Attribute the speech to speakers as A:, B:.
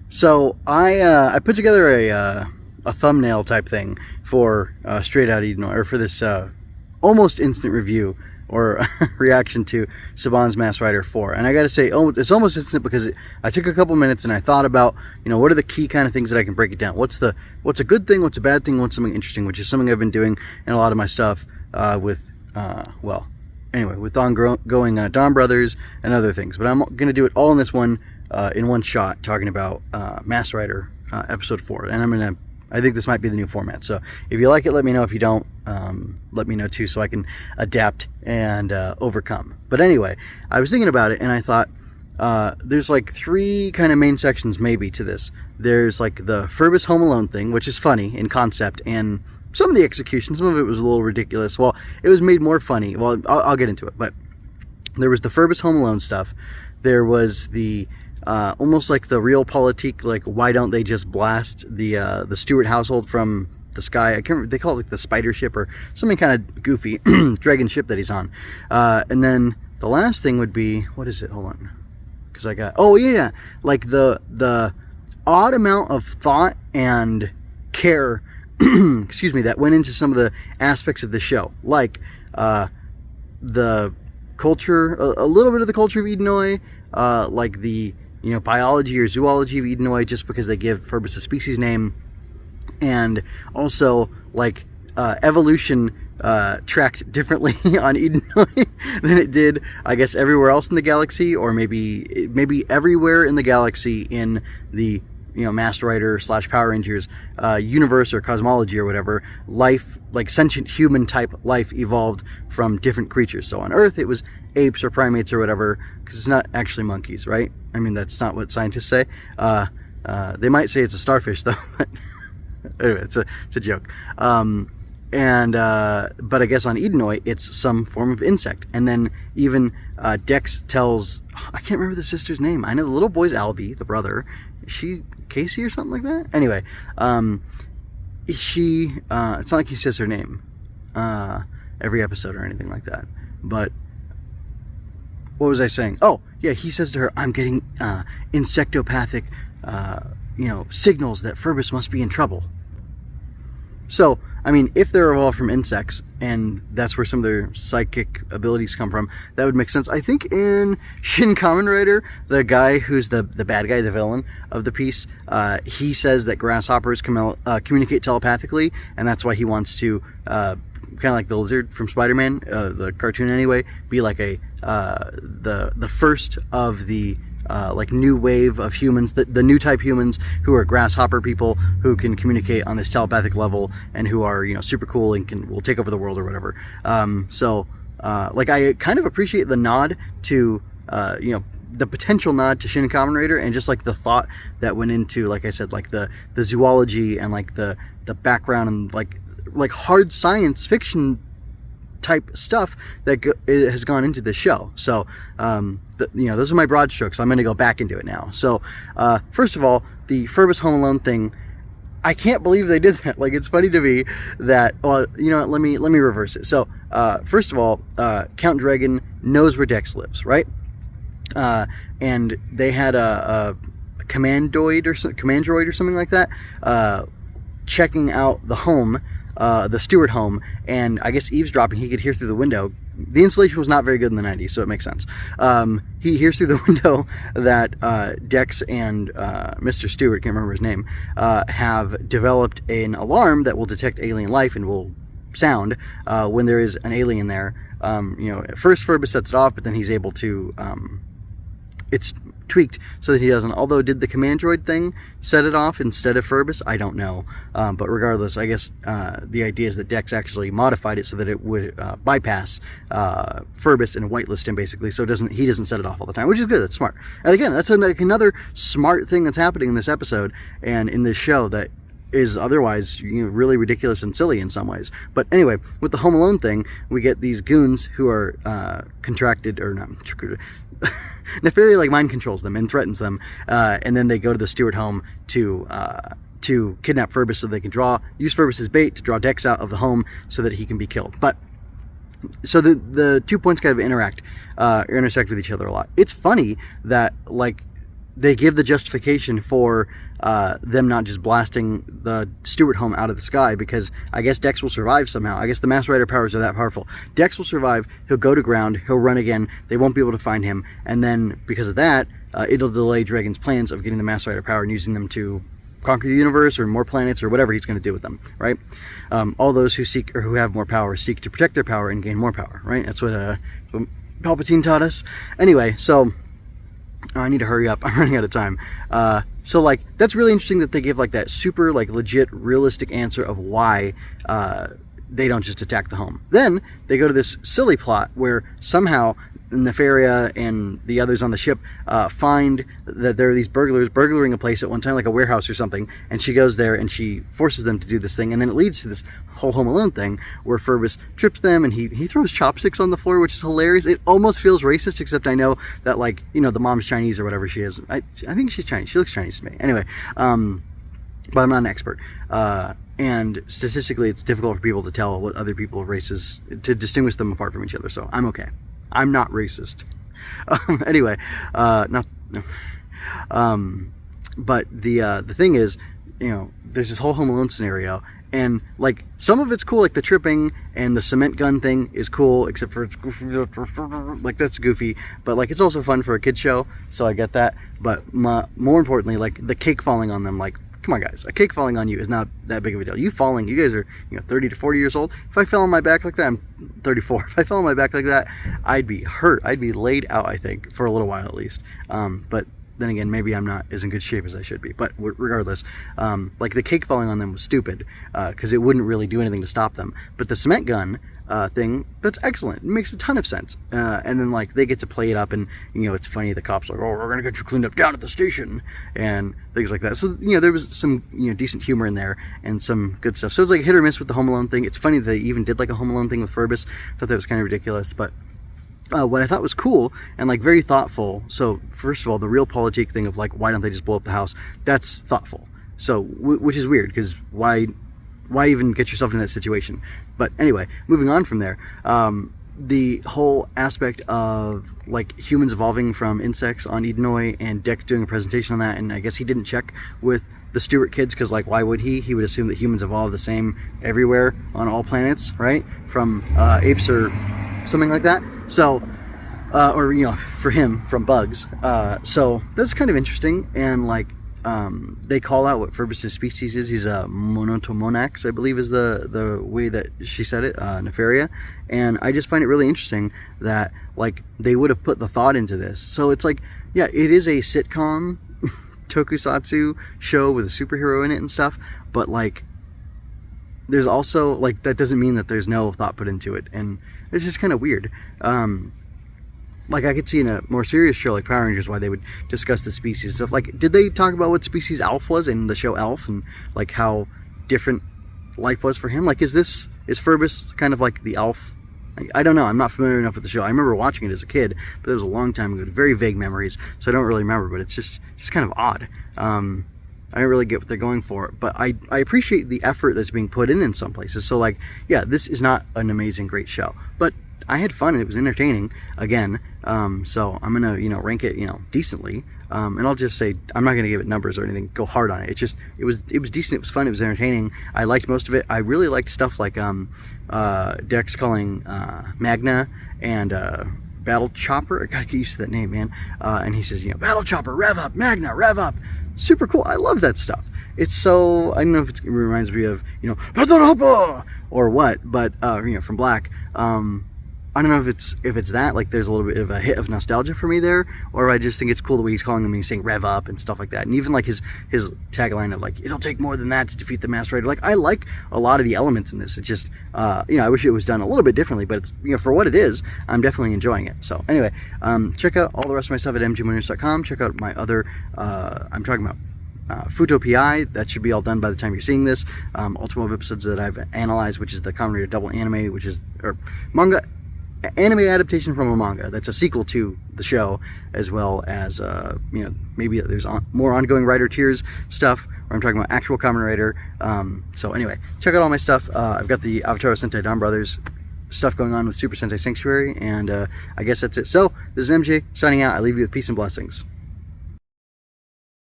A: So I put together a thumbnail type thing for Straight Out Edenoi, or for this almost instant review or reaction to Saban's Masked Rider 4. And I gotta say, it's almost instant because I took a couple minutes and I thought about, what are the key kind of things that I can break it down. What's a good thing, what's a bad thing, what's something interesting, which is something I've been doing in a lot of my stuff with ongoing Dawn Brothers and other things. But I'm gonna do it all in this one, in one shot, talking about Masked Rider episode 4. And I think this might be the new format. So if you like it, let me know. If you don't, let me know too, so I can adapt and overcome. But anyway, I was thinking about it, and I thought there's like 3 kind of main sections maybe to this. There's like the Ferbus Home Alone thing, which is funny in concept, and some of the execution, some of it was a little ridiculous. Well, it was made more funny. Well, I'll get into it. But there was the Ferbus Home Alone stuff. There was the almost like the realpolitik, like why don't they just blast the Stewart household from the sky? I can't remember, they call it like the spider ship or something kind of goofy dragon ship that he's on. And then the last thing would be, what is it? Hold on, because I got, like the odd amount of thought and care excuse me, that went into some of the aspects of the show, like the culture, a little bit of the culture of Edenoi, like the biology or zoology of Edenoi, just because they give Ferbus a species name, and also like evolution tracked differently on Edenoi than it did, I guess, everywhere else in the galaxy, or maybe everywhere in the galaxy in the Masked Rider / Power Rangers universe or cosmology or whatever. Life, like sentient human type life, evolved from different creatures. So on Earth it was apes or primates or whatever, because it's not actually monkeys, right? I mean, that's not what scientists say. They might say it's a starfish though, but anyway, it's a joke. But I guess on Edenoi it's some form of insect. And then even Dex tells, I can't remember the sister's name. I know the little boy's Albie, the brother. Is she Casey or something like that? Anyway, it's not like he says her name every episode or anything like that. But what was I saying? Oh, yeah, he says to her, I'm getting insectopathic, signals that Ferbus must be in trouble. So, I mean, if they're evolved from insects, and that's where some of their psychic abilities come from, that would make sense. I think in Shin Kamen Rider, the guy who's the bad guy, the villain of the piece, he says that grasshoppers communicate telepathically, and that's why he wants to, kind of like the lizard from Spider-Man, the cartoon anyway, be like the first of the like new wave of humans, the new type humans who are grasshopper people who can communicate on this telepathic level and who are super cool and will take over the world or whatever. Like I kind of appreciate the nod to the potential nod to Shin Kamen Rider, and just like the thought that went into, like I said, like the zoology and like the background and like hard science fiction type stuff that has gone into this show. So those are my broad strokes. I'm going to go back into it now. So first of all, the Ferbus Home Alone thing, I can't believe they did that. Like, it's funny to me that, well, let me reverse it. So first of all, Count Dregon knows where Dex lives, right? And they had a commandroid or something like that checking out the home, the Stewart home, and I guess eavesdropping. He could hear through the window. The insulation was not very good in the 90s, so it makes sense. He hears through the window that Dex and Mr. Stewart, can't remember his name, have developed an alarm that will detect alien life and will sound when there is an alien there. At first Ferbus sets it off, but then he's able to, it's tweaked so that he doesn't. Although, did the command droid thing set it off instead of Ferbus? I don't know. But regardless, I guess the idea is that Dex actually modified it so that it would bypass Ferbus and whitelist him, basically, so he doesn't set it off all the time, which is good. That's smart. And again, that's another smart thing that's happening in this episode and in this show that is otherwise really ridiculous and silly in some ways. But anyway, with the Home Alone thing, we get these goons who are contracted, or not Nefaria like mind controls them and threatens them, and then they go to the Stewart home to kidnap Ferbus so they can use Ferbus as bait to draw Dex out of the home so that he can be killed. But so the 2 points kind of intersect with each other a lot. It's funny that, like, they give the justification for them not just blasting the Stewart home out of the sky, because I guess Dex will survive somehow. I guess the Mass Rider powers are that powerful. Dex will survive, he'll go to ground, he'll run again, they won't be able to find him, and then because of that, it'll delay Dregon's plans of getting the Mass Rider power and using them to conquer the universe or more planets or whatever he's going to do with them, right? All those who seek or who have more power seek to protect their power and gain more power, right? That's what Palpatine taught us. Anyway, so I need to hurry up. I'm running out of time. So like, that's really interesting that they give like that super like legit realistic answer of why they don't just attack the home. Then they go to this silly plot where somehow Nefaria and the others on the ship find that there are these burglars burglaring a place at one time, like a warehouse or something, and she goes there and she forces them to do this thing, and then it leads to this whole Home Alone thing where Ferbus trips them and he throws chopsticks on the floor, which is hilarious. It almost feels racist, except I know that, like, you know, the mom's Chinese or whatever she is. I think she's Chinese. She looks Chinese to me. Anyway, but I'm not an expert. And statistically, it's difficult for people to tell what other people's races, to distinguish them apart from each other, so I'm okay. I'm not racist. Anyway, but the thing is, you know, there's this whole Home Alone scenario, and like some of it's cool, like the tripping and the cement gun thing is cool, except for it's like that's goofy, but like it's also fun for a kid show, so I get that. But more importantly, like the cake falling on them, like, come on guys, a cake falling on you is not that big of a deal. You falling, you guys are, you know, 30 to 40 years old. If I fell on my back like that, I'm 34. If I fell on my back like that, I'd be hurt. I'd be laid out, I think, for a little while at least. But then again, maybe I'm not as in good shape as I should be. But regardless, like the cake falling on them was stupid because it wouldn't really do anything to stop them. But the cement gun thing, that's excellent. It makes a ton of sense. And then like they get to play it up, and you know, it's funny, the cops are like, oh, we're gonna get you cleaned up down at the station and things like that. So, you know, there was some, you know, decent humor in there and some good stuff. So it's like hit or miss with the Home Alone thing. It's funny that they even did like a Home Alone thing with Ferbus. I thought that was kind of ridiculous, but what I thought was cool and like very thoughtful. So first of all, the real politique thing of like, why don't they just blow up the house? That's thoughtful. So which is weird, because why even get yourself in that situation? But anyway, moving on from there, the whole aspect of like humans evolving from insects on Edenoi, and Dex doing a presentation on that, and I guess he didn't check with the Stewart kids, because like, why would he? He would assume that humans evolve the same everywhere on all planets, right? From apes or something like that. So, or, you know, for him, from bugs. So that's kind of interesting, and like, they call out what Ferbus' species is. He's a Monotomonax, I believe is the way that she said it, Nefaria. And I just find it really interesting that like they would have put the thought into this. So it's like, yeah, it is a sitcom Tokusatsu show with a superhero in it and stuff, but like there's also like, that doesn't mean that there's no thought put into it, and it's just kind of weird. Like I could see in a more serious show like Power Rangers why they would discuss the species stuff. Like, did they talk about what species Alf was in the show Alf, and like how different life was for him? Like, is Ferbus kind of like the Alf? I don't know. I'm not familiar enough with the show. I remember watching it as a kid, but it was a long time ago. Very vague memories, so I don't really remember. But it's just kind of odd. I don't really get what they're going for, but I appreciate the effort that's being put in some places. So like, yeah, this is not an amazing, great show, but I had fun and it was entertaining again. So I'm gonna, you know, rank it, you know, decently. And I'll just say, I'm not gonna give it numbers or anything, go hard on it. It was decent, it was fun, it was entertaining. I liked most of it. I really liked stuff like Dex calling Magna and Battle Chopper. I gotta get used to that name, man. And he says, you know, Battle Chopper, rev up, Magna, rev up. Super cool. I love that stuff. It's so, I don't know if it reminds me of, you know, Battle Chopper or what, but you know, from Black. I don't know if it's that, like there's a little bit of a hit of nostalgia for me there, or I just think it's cool the way he's calling them and he's saying rev up and stuff like that. And even like his tagline of like, it'll take more than that to defeat the Masked Rider. Like, I like a lot of the elements in this. It's just, you know, I wish it was done a little bit differently, but it's, you know, for what it is, I'm definitely enjoying it. So anyway, check out all the rest of my stuff at mgwinners.com. Check out my other, I'm talking about Futo PI, that should be all done by the time you're seeing this. All 12 episodes that I've analyzed, which is the Kamen Rider double anime, which is, or manga, anime adaptation from a manga that's a sequel to the show, as well as you know, maybe there's more ongoing Rider Tears stuff where I'm talking about actual Kamen Rider. So anyway, check out all my stuff. I've got the Avatar Sentai Don Brothers stuff going on with Super Sentai Sanctuary, and I guess that's it. So this is MJ signing out. I leave you with peace and blessings.